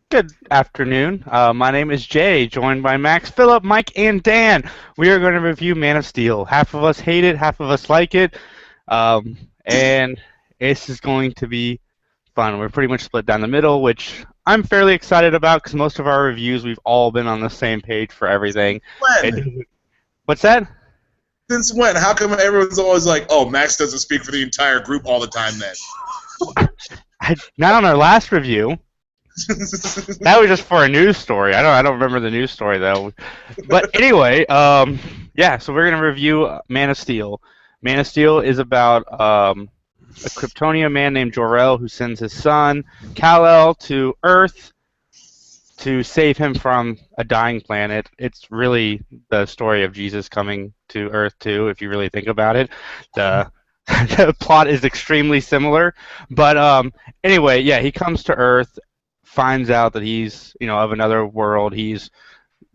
Good afternoon. My name is Jay, joined by Max, Philip, Mike, and Dan. We are going to review Man of Steel. Half of us hate it, half of us like it, and this is going to be fun. We're pretty much split down the middle, which I'm fairly excited about because most of our reviews we've all been on the same page for everything. When? It, what's that? Since when? How come everyone's always like, oh, Max doesn't speak for the entire group all the time then? Not on our last review. That was just for a news story. I don't remember the news story though. But anyway, yeah. So we're gonna review Man of Steel. Man of Steel is about a Kryptonian man named Jor-El who sends his son Kal-El to Earth to save him from a dying planet. It's really the story of Jesus coming to Earth too, if you really think about it. The the plot is extremely similar, but anyway, yeah, he comes to Earth, finds out that he's of another world. He's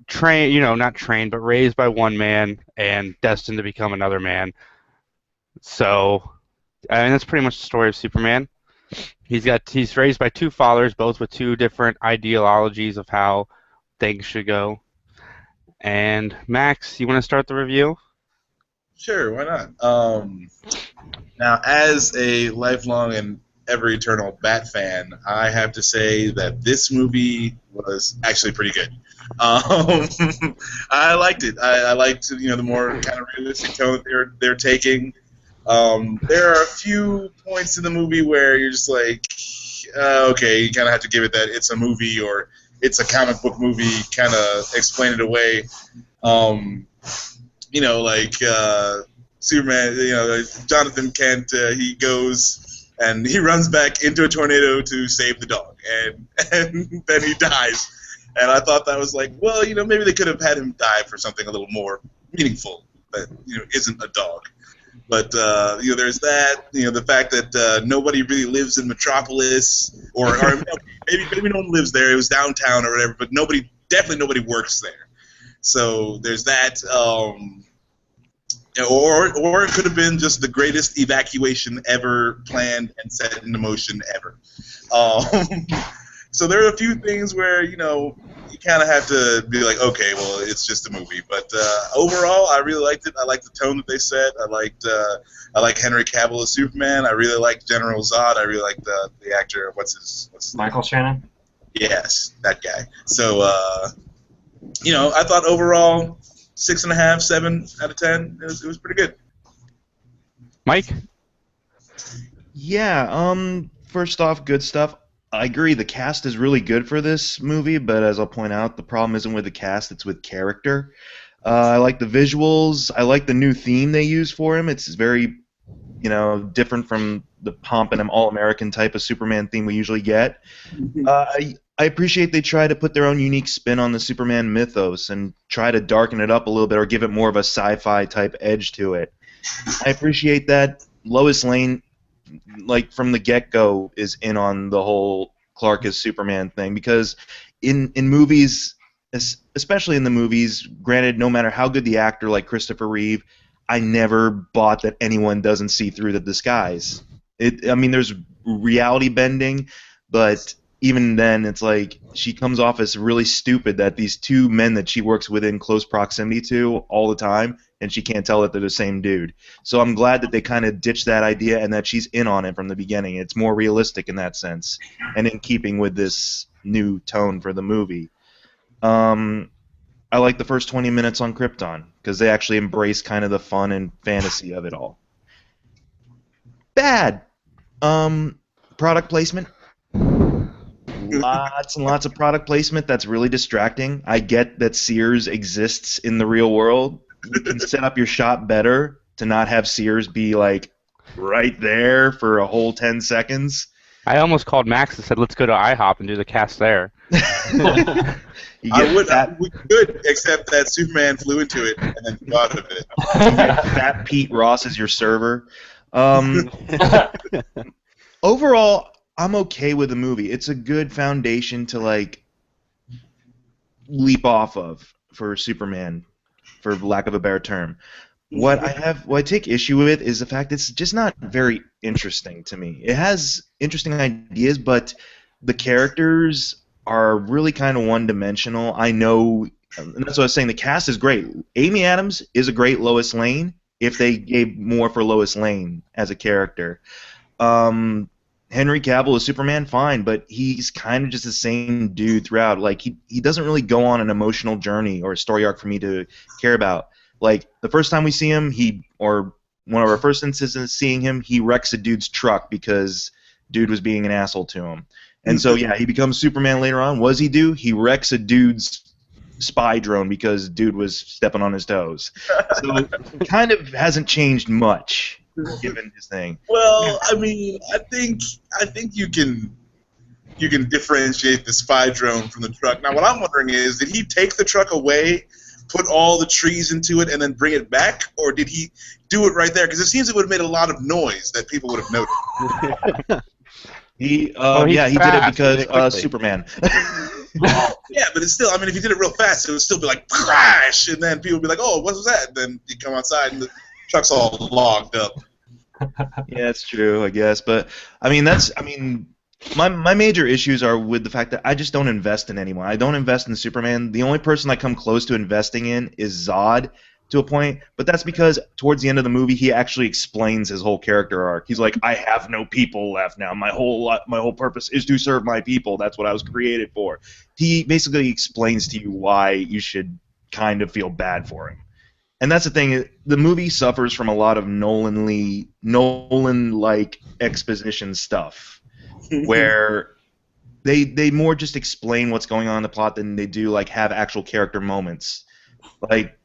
trained, not trained, but raised by one man and destined to become another man. So, I mean, that's pretty much the story of Superman. He's raised by two fathers, both with two different ideologies of how things should go. And Max, you want to start the review? Sure, why not? Now, as a lifelong and ever eternal Bat fan, I have to say that this movie was actually pretty good. Um, I liked it. I liked the more kind of realistic tone that they're taking. There are a few points in the movie where you're just like, okay, you kind of have to give it that it's a movie or it's a comic book movie, kind of explain it away. Um, like Superman, Jonathan Kent, he goes and he runs back into a tornado to save the dog, and and then he dies. And I thought that was like, well, maybe they could have had him die for something a little more meaningful that isn't a dog. But there's that. The fact that nobody really lives in Metropolis, or maybe no one lives there. It was downtown or whatever, but definitely nobody works there. So there's that. Or it could have been just the greatest evacuation ever planned and set into motion ever. Um, so there are a few things where you kind of have to be like, okay, well, it's just a movie. But overall, I really liked it. I liked the tone that they set. I like Henry Cavill as Superman. I really liked General Zod. I really liked the actor. What's his name? Michael Shannon. Yes, that guy. So I thought overall 6.5, 7 out of 10. It was pretty good. Mike? Yeah, first off, good stuff. I agree, the cast is really good for this movie, but as I'll point out, the problem isn't with the cast, it's with character. I like the visuals. I like the new theme they use for him. It's very, different from the pomp and all-American type of Superman theme we usually get. I appreciate they try to put their own unique spin on the Superman mythos and try to darken it up a little bit or give it more of a sci-fi type edge to it. I appreciate that Lois Lane, like from the get-go, is in on the whole Clark as Superman thing, because in movies, especially in the movies, granted, no matter how good the actor like Christopher Reeve, I never bought that anyone doesn't see through the disguise. There's reality bending, but even then, it's like she comes off as really stupid that these two men that she works within close proximity to all the time, and she can't tell that they're the same dude. So I'm glad that they kind of ditched that idea and that she's in on it from the beginning. It's more realistic in that sense, and in keeping with this new tone for the movie. I like the first 20 minutes on Krypton because they actually embrace kind of the fun and fantasy of it all. Bad. Product placement. Lots and lots of product placement that's really distracting. I get that Sears exists in the real world. You can set up your shop better to not have Sears be like right there for a whole 10 seconds. I almost called Max and said, let's go to IHOP and do the cast there. We could, except that Superman flew into it and then flew out of it. Fat Pete Ross is your server. Overall, I'm okay with the movie. It's a good foundation to leap off of for Superman, for lack of a better term. What I take issue with is the fact it's just not very interesting to me. It has interesting ideas, but the characters are really kind of one-dimensional. I know, and that's what I was saying. The cast is great. Amy Adams is a great Lois Lane if they gave more for Lois Lane as a character. Henry Cavill as Superman, fine, but he's kind of just the same dude throughout. Like he doesn't really go on an emotional journey or a story arc for me to care about. Like the first time we see him, or one of our first instances of seeing him, he wrecks a dude's truck because dude was being an asshole to him. And so yeah, he becomes Superman later on. What does he do? He wrecks a dude's spy drone because dude was stepping on his toes. So it kind of hasn't changed much given his thing. Well, I mean, I think you can differentiate the spy drone from the truck. Now, what I'm wondering is, did he take the truck away, put all the trees into it, and then bring it back, or did he do it right there? Because it seems it would have made a lot of noise that people would have noticed. He did it because Superman. Yeah, but it's still, I mean, if he did it real fast, it would still be like crash, and then people would be like, "Oh, what was that?" And then you come outside and the truck's all logged up. Yeah, it's true, I guess. But I mean, my major issues are with the fact that I just don't invest in anyone. I don't invest in Superman. The only person I come close to investing in is Zod to a point, but that's because towards the end of the movie he actually explains his whole character arc. He's like, I have no people left now. My whole purpose is to serve my people. That's what I was created for. He basically explains to you why you should kind of feel bad for him. And that's the thing. The movie suffers from a lot of Nolan-like exposition stuff, where they more just explain what's going on in the plot than they do like have actual character moments. Like,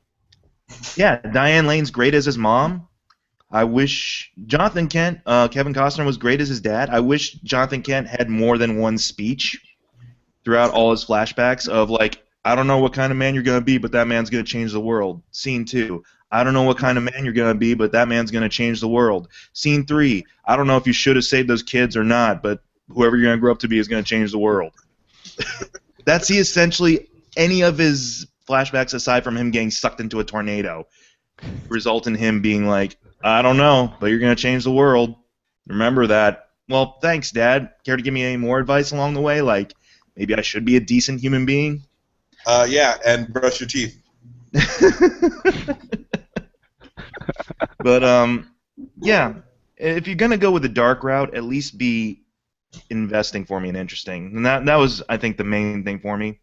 yeah, Diane Lane's great as his mom. I wish Jonathan Kent, Kevin Costner was great as his dad. I wish Jonathan Kent had more than one speech throughout all his flashbacks of like, I don't know what kind of man you're going to be, but that man's going to change the world. Scene 2. I don't know what kind of man you're going to be, but that man's going to change the world. Scene 3. I don't know if you should have saved those kids or not, but whoever you're going to grow up to be is going to change the world. That's essentially any of his flashbacks aside from him getting sucked into a tornado result in him being like, I don't know, but you're going to change the world. Remember that. Well, thanks, Dad. Care to give me any more advice along the way? Like, maybe I should be a decent human being? Yeah, and brush your teeth. But, yeah, if you're going to go with the dark route, at least be investing for me and interesting. And that was, I think, the main thing for me.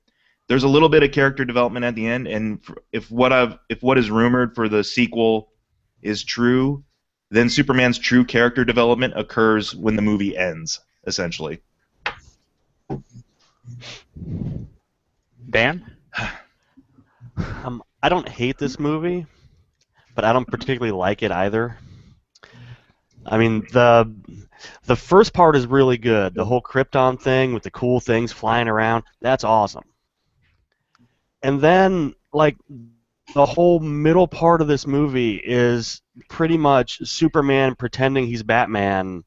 There's a little bit of character development at the end, and if what is rumored for the sequel is true, then Superman's true character development occurs when the movie ends, essentially. Dan? I don't hate this movie, but I don't particularly like it either. I mean, the first part is really good. The whole Krypton thing with the cool things flying around, that's awesome. And then, like, the whole middle part of this movie is pretty much Superman pretending he's Batman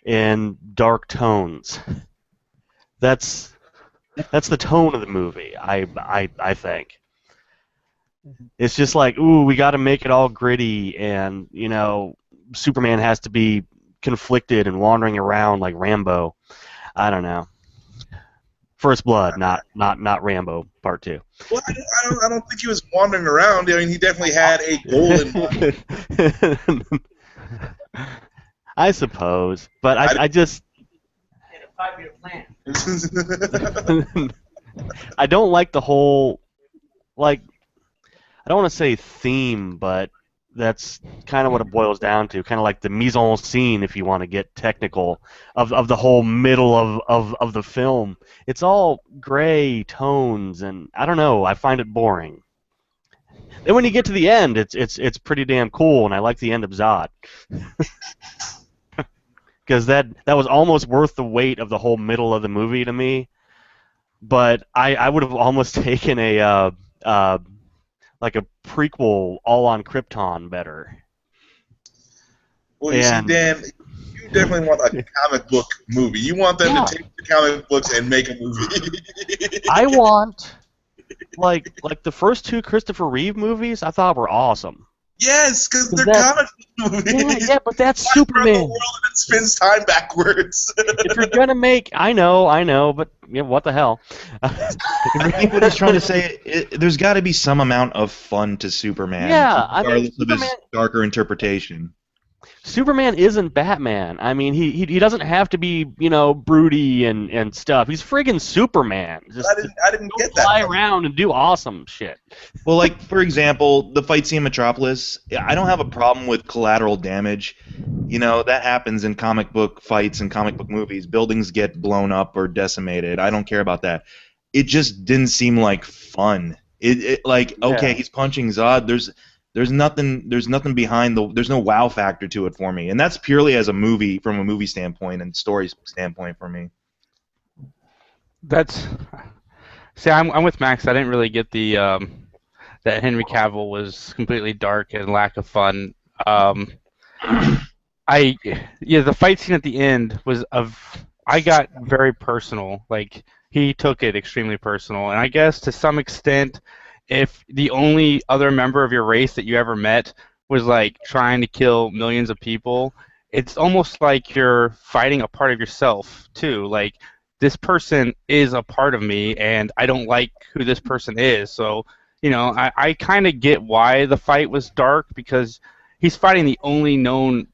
in dark tones. That's the tone of the movie, I think. It's just like, ooh, we got to make it all gritty, and, you know, Superman has to be conflicted and wandering around like Rambo. I don't know. First Blood, not Rambo Part 2. Well, I don't think he was wandering around. I mean, he definitely had a goal in mind. I suppose, but I just... Had a 5-year plan. I don't like the whole, like, I don't want to say theme, but that's kind of what it boils down to, kind of like the mise en scene, if you want to get technical, of the whole middle of the film. It's all gray tones, and I don't know, I find it boring. Then when you get to the end, it's pretty damn cool, and I like the end of Zod. Because that was almost worth the weight of the whole middle of the movie to me. But I would have almost taken a like a prequel all on Krypton better. Well, you see, Dan, you definitely want a comic book movie. You want them to take the comic books and make a movie. I want like the first two Christopher Reeve movies I thought were awesome. Yes, because they're That- comic book movies. Yeah, but that's Fly around the Superman. world and it spins time backwards. If you're gonna make, I know, but what the hell? I think what he's trying to say, there's got to be some amount of fun to Superman, Yeah, I mean, regardless of his Superman- darker interpretation. Superman isn't Batman. I mean, he doesn't have to be, broody and stuff. He's friggin' Superman. Just I didn't get fly that. around and do awesome shit. Well, like, for example, the fight scene in Metropolis, I don't have a problem with collateral damage. That happens in comic book fights and comic book movies. Buildings get blown up or decimated. I don't care about that. It just didn't seem like fun. Okay, he's punching Zod. There's nothing behind there's no wow factor to it for me. And that's purely as a movie, from a movie standpoint and story standpoint for me. See, I'm with Max. I didn't really get the that Henry Cavill was completely dark and lack of fun. The fight scene at the end I got very personal. Like, he took it extremely personal, and I guess to some extent, if the only other member of your race that you ever met was like trying to kill millions of people, it's almost like you're fighting a part of yourself too. Like, this person is a part of me, and I don't like who this person is. So, I kind of get why the fight was dark, because he's fighting the only known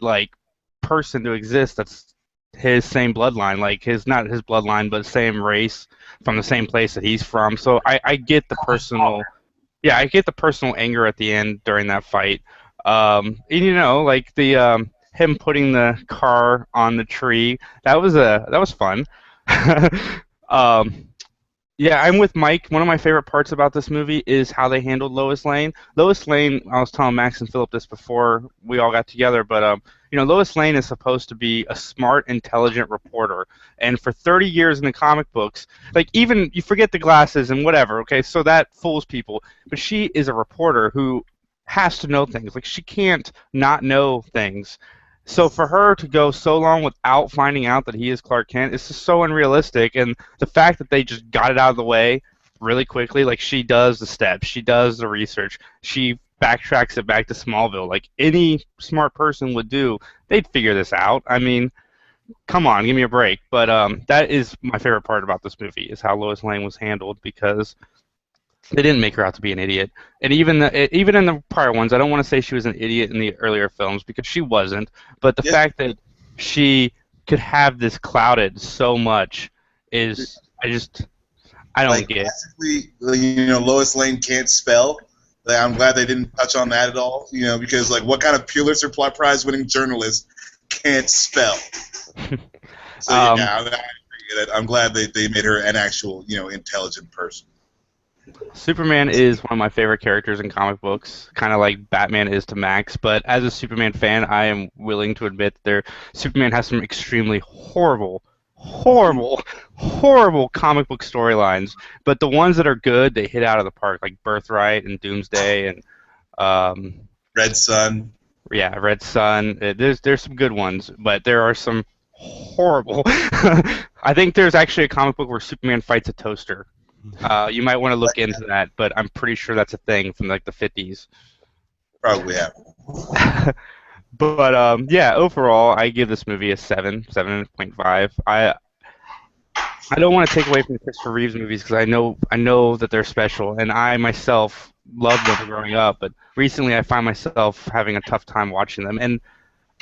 person to exist that's his same bloodline, not his bloodline, but same race from the same place that he's from. So I get the personal. Yeah, I get the personal anger at the end during that fight. And him putting the car on the tree, that was fun. Yeah, I'm with Mike. One of my favorite parts about this movie is how they handled Lois Lane. Lois Lane, I was telling Max and Philip this before we all got together, but Lois Lane is supposed to be a smart, intelligent reporter, and for 30 years in the comic books, even you forget the glasses and whatever, okay, so that fools people, but she is a reporter who has to know things. She can't not know things. So for her to go so long without finding out that he is Clark Kent is just so unrealistic, and the fact that they just got it out of the way really quickly, she does the steps, she does the research, she backtracks it back to Smallville, like any smart person would do, they'd figure this out. I mean, come on, give me a break. But that is my favorite part about this movie, is how Lois Lane was handled, because they didn't make her out to be an idiot. And even in the prior ones, I don't want to say she was an idiot in the earlier films, because she wasn't. But the fact that she could have this clouded so much is, I don't get. Basically, Lois Lane can't spell. I'm glad they didn't touch on that at all. Because what kind of Pulitzer Prize winning journalist can't spell? So I'm glad they made her an actual intelligent person. Superman is one of my favorite characters in comic books, kind of like Batman is to Max, but as a Superman fan, I am willing to admit Superman has some extremely horrible comic book storylines, but the ones that are good, they hit out of the park, like Birthright and Doomsday and Red Sun. Yeah, Red Sun. There's some good ones, but there are some horrible. I think there's actually a comic book where Superman fights a toaster. You might want to look into that, but I'm pretty sure that's a thing from the 50s. Probably have. But yeah, overall, I give this movie a 7.5. I don't want to take away from the Christopher Reeves movies, because I know that they're special, and I myself loved them growing up. But recently, I find myself having a tough time watching them, and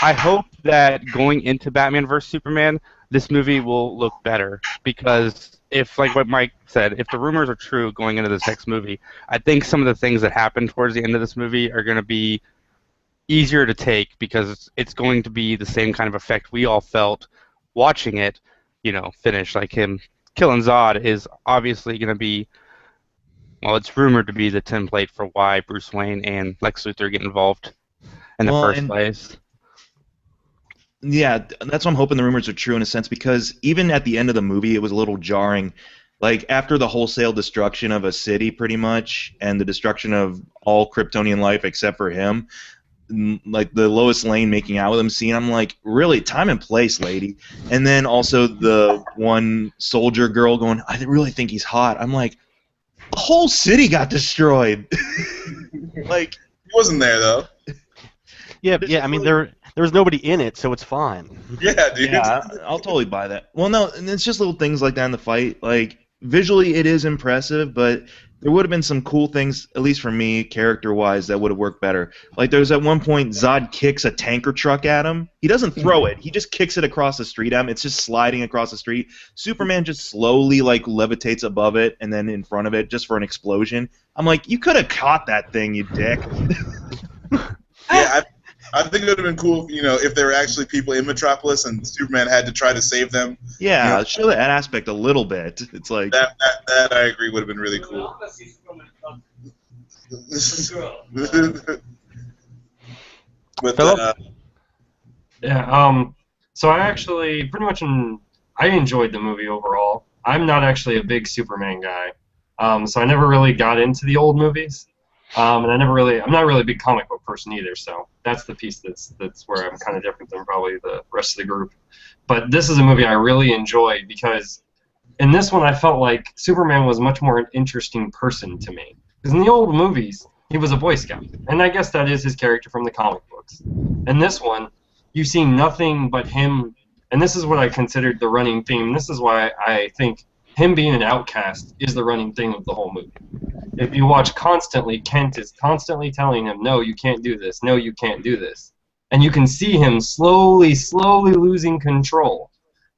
I hope that going into Batman vs Superman, this movie will look better, because if, like what Mike said, if the rumors are true going into this next movie, I think some of the things that happen towards the end of this movie are going to be easier to take, because it's going to be the same kind of effect we all felt watching it, finish. Like, him killing Zod is obviously going to be, well, it's rumored to be the template for why Bruce Wayne and Lex Luthor get involved in the first place. Yeah, that's why I'm hoping the rumors are true in a sense, because even at the end of the movie, it was a little jarring. Like, after the wholesale destruction of a city, pretty much, and the destruction of all Kryptonian life except for him, like the Lois Lane making out with him scene, I'm like, really, time and place, lady. And then also the one soldier girl going, I really think he's hot. I'm like, the whole city got destroyed. Like, wasn't there though. Yeah, I mean there was nobody in it, so it's fine. Yeah, dude. Yeah, I'll totally buy that. Well, no, and it's just little things like that in the fight. Like visually, it is impressive, but there would have been some cool things, at least for me, character-wise, that would have worked better. Like there's at one point Zod kicks a tanker truck at him. He doesn't throw it; he just kicks it across the street at him. It's just sliding across the street. Superman just slowly like levitates above it and then in front of it just for an explosion. I'm like, you could have caught that thing, you dick. Yeah, I think it would have been cool, if there were actually people in Metropolis and Superman had to try to save them. Yeah, Yeah. show that aspect a little bit. It's like That I agree would have been really cool. But Philip? Yeah. So I actually I enjoyed the movie overall. I'm not actually a big Superman guy. So I never really got into the old movies. And I'm not really a big comic book person either. So that's the piece that's where I'm kind of different than probably the rest of the group. But this is a movie I really enjoyed because in this one I felt like Superman was much more an interesting person to me. Because in the old movies, he was a Boy Scout. And I guess that is his character from the comic books. In this one, you see nothing but him, and this is what I considered the running theme. This is why I think him being an outcast is the running theme of the whole movie. If you watch constantly, Kent is constantly telling him, no, you can't do this, no, you can't do this. And you can see him slowly losing control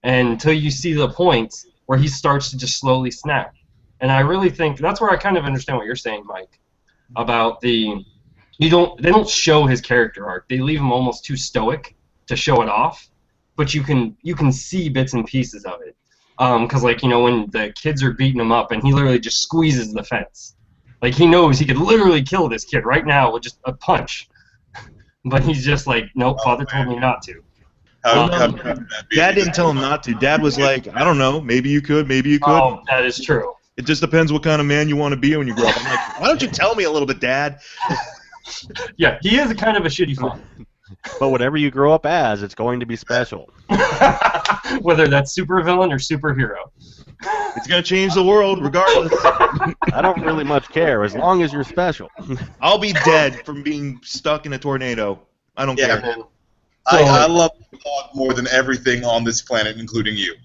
until you see the point where he starts to just slowly snap. And I really think that's where I kind of understand what you're saying, Mike, about they don't show his character arc. They leave him almost too stoic to show it off, but you can see bits and pieces of it. Because when the kids are beating him up and he literally just squeezes the fence. Like he knows he could literally kill this kid right now with just a punch. But he's just like, nope, Father told me not to. Dad didn't tell him not to. Dad was like, I don't know, maybe you could, maybe you couldn't. Oh, that is true. It just depends what kind of man you want to be when you grow up. I'm like, why don't you tell me a little bit, Dad? Yeah, he is kind of a shitty father. But whatever you grow up as, it's going to be special. Whether that's supervillain or superhero. It's going to change the world regardless. I don't really much care, as long as you're special. I'll be dead from being stuck in a tornado. I don't Yeah, care. man. I love the dog more than everything on this planet, including you.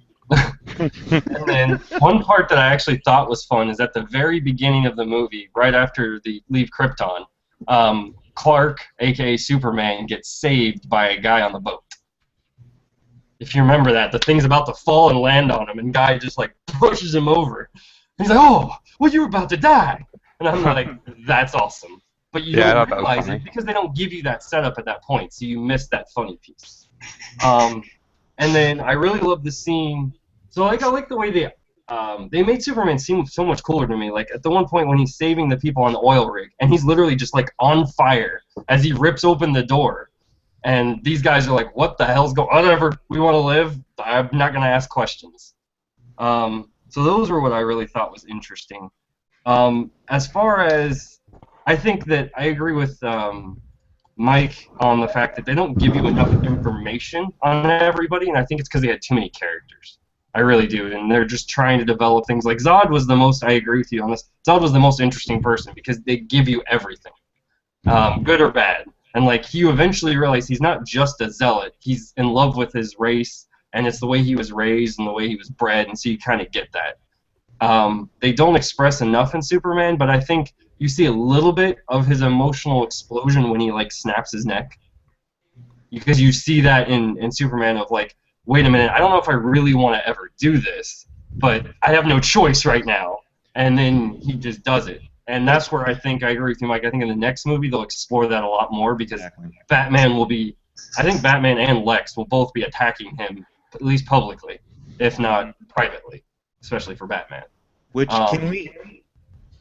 And then one part that I actually thought was fun is at the very beginning of the movie, right after they leave Krypton, Clark, aka Superman, gets saved by a guy on the boat. If you remember that, the thing's about to fall and land on him, and guy just like pushes him over. He's like, "Oh, well, you were about to die," and I'm like, "That's awesome." But you Yeah, I don't thought that was realize funny. it because they don't give you that setup at that point, so you miss that funny piece. And then I really love the scene. So I like the way they made Superman seem so much cooler to me. Like at the one point when he's saving the people on the oil rig, and he's literally just like on fire as he rips open the door, and these guys are like, "What the hell's going? Whatever, we want to live. I'm not gonna ask questions." So those were what I really thought was interesting. As far as I think that I agree with Mike on the fact that they don't give you enough information on everybody, and I think it's because they had too many characters. I really do, and they're just trying to develop things. Like Zod was the most, I agree with you on this, Zod was the most interesting person because they give you everything, good or bad. And like you eventually realize he's not just a zealot, he's in love with his race, and it's the way he was raised and the way he was bred, and so you kind of get that. They don't express enough in Superman, but I think you see a little bit of his emotional explosion when he like snaps his neck, because you see that in Superman of like, wait a minute, I don't know if I really want to ever do this, but I have no choice right now, and then he just does it. And that's where I think I agree with you, Mike. I think in the next movie they'll explore that a lot more because Batman will be, I think Batman and Lex will both be attacking him, at least publicly, if not privately, especially for Batman. Which, can we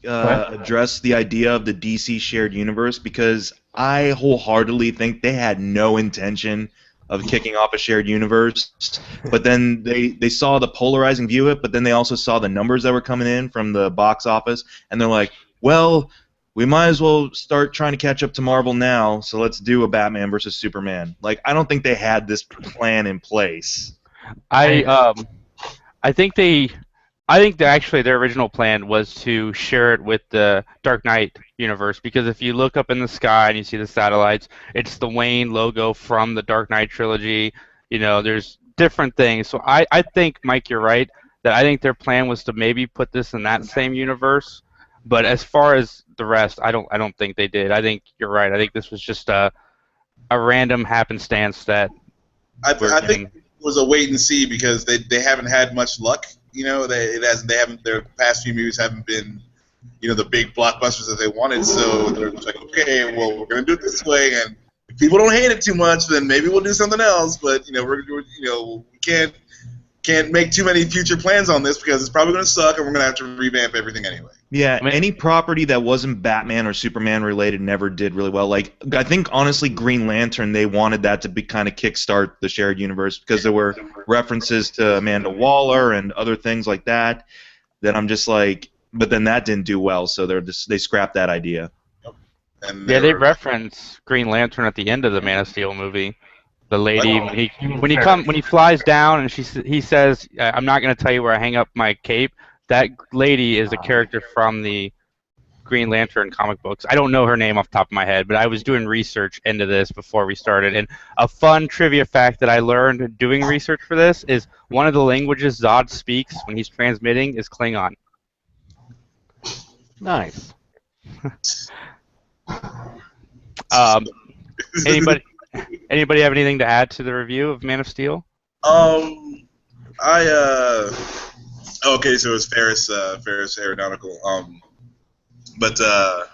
address the idea of the DC shared universe? Because I wholeheartedly think they had no intention of kicking off a shared universe, but then they saw the polarizing view of it, but then they also saw the numbers that were coming in from the box office, and they're like, well, we might as well start trying to catch up to Marvel now, so let's do a Batman versus Superman. Like, I don't think they had this plan in place. I think they I think that actually their original plan was to share it with the Dark Knight universe, because if you look up in the sky and you see the satellites, it's the Wayne logo from the Dark Knight trilogy. You know, there's different things. So I think, Mike, you're right, that I think their plan was to maybe put this in that same universe. But as far as the rest, I don't think they did. I think you're right. I think this was just a random happenstance that I think it was a wait and see because they haven't had much luck. You know, they haven't, their past few movies haven't been, you know, the big blockbusters that they wanted. So they're just like, okay, well, we're gonna do it this way, and if people don't hate it too much, then maybe we'll do something else. But you know, we can't make too many future plans on this because it's probably gonna suck, and we're gonna have to revamp everything anyway. Yeah, I mean, any property that wasn't Batman or Superman related never did really well. Like, I think, honestly, Green Lantern, they wanted that to be kind of kickstart the shared universe because there were references to Amanda Waller and other things like that. That I'm just like, but then that didn't do well, so they scrapped that idea. And yeah, they reference Green Lantern at the end of the Man of Steel movie. The lady when he flies down and he says, "I'm not going to tell you where I hang up my cape." That lady is a character from the Green Lantern comic books. I don't know her name off the top of my head, but I was doing research into this before we started. And a fun trivia fact that I learned doing research for this is one of the languages Zod speaks when he's transmitting is Klingon. Nice. Anybody have anything to add to the review of Man of Steel? Okay, so it's Ferris Aeronautical. But no,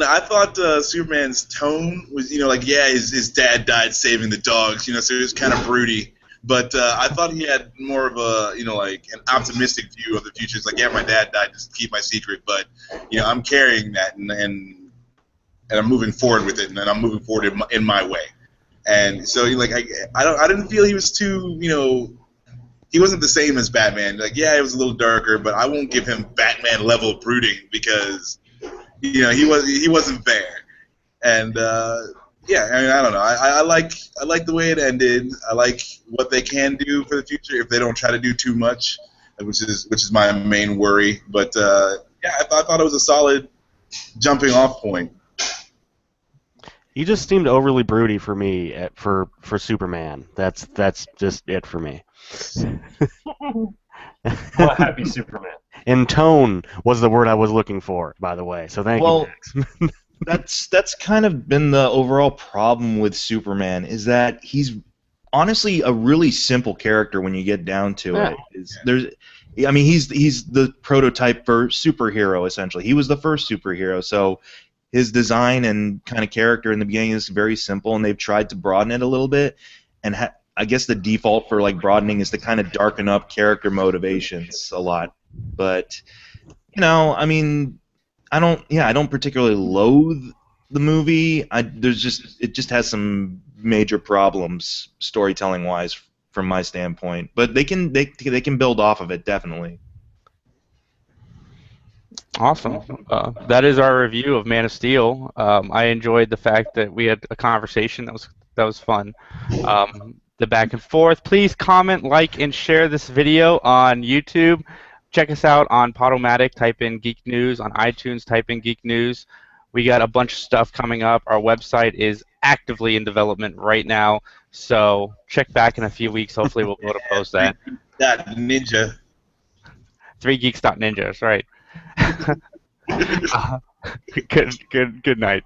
I thought Superman's tone was, you know, like, yeah, his dad died saving the dogs, you know, so it was kind of broody. But I thought he had more of a, you know, like an optimistic view of the future. It's like, yeah, my dad died just to keep my secret, but you know, I'm carrying that and I'm moving forward with it, and I'm moving forward in my way. And so, like, I didn't feel he was too, you know, he wasn't the same as Batman. Like, yeah, it was a little darker, but I won't give him Batman level brooding because, you know, he wasn't there. And yeah, I mean, I don't know. I like the way it ended. I like what they can do for the future if they don't try to do too much, which is my main worry. But yeah, I thought it was a solid jumping off point. He just seemed overly broody for me for Superman. That's just it for me. Well, happy Superman. And tone was the word I was looking for, by the way. So thank you, Max. That's kind of been the overall problem with Superman, is that he's honestly a really simple character when you get down to it. I mean, he's the prototype for superhero, essentially. He was the first superhero, so his design and kind of character in the beginning is very simple, and they've tried to broaden it a little bit. And I guess the default for like broadening is to kind of darken up character motivations a lot. But you know, I mean, I don't particularly loathe the movie. It just has some major problems storytelling wise from my standpoint. But they can build off of it, definitely. Awesome. That is our review of Man of Steel. I enjoyed the fact that we had a conversation that was fun. The back and forth. Please comment, like, and share this video on YouTube. Check us out on Podomatic. Type in Geek News. On iTunes, type in Geek News. We got a bunch of stuff coming up. Our website is actively in development right now, so check back in a few weeks. Hopefully, we'll be able to post that. Ninja. 3geeks.ninja. That's right. Good night.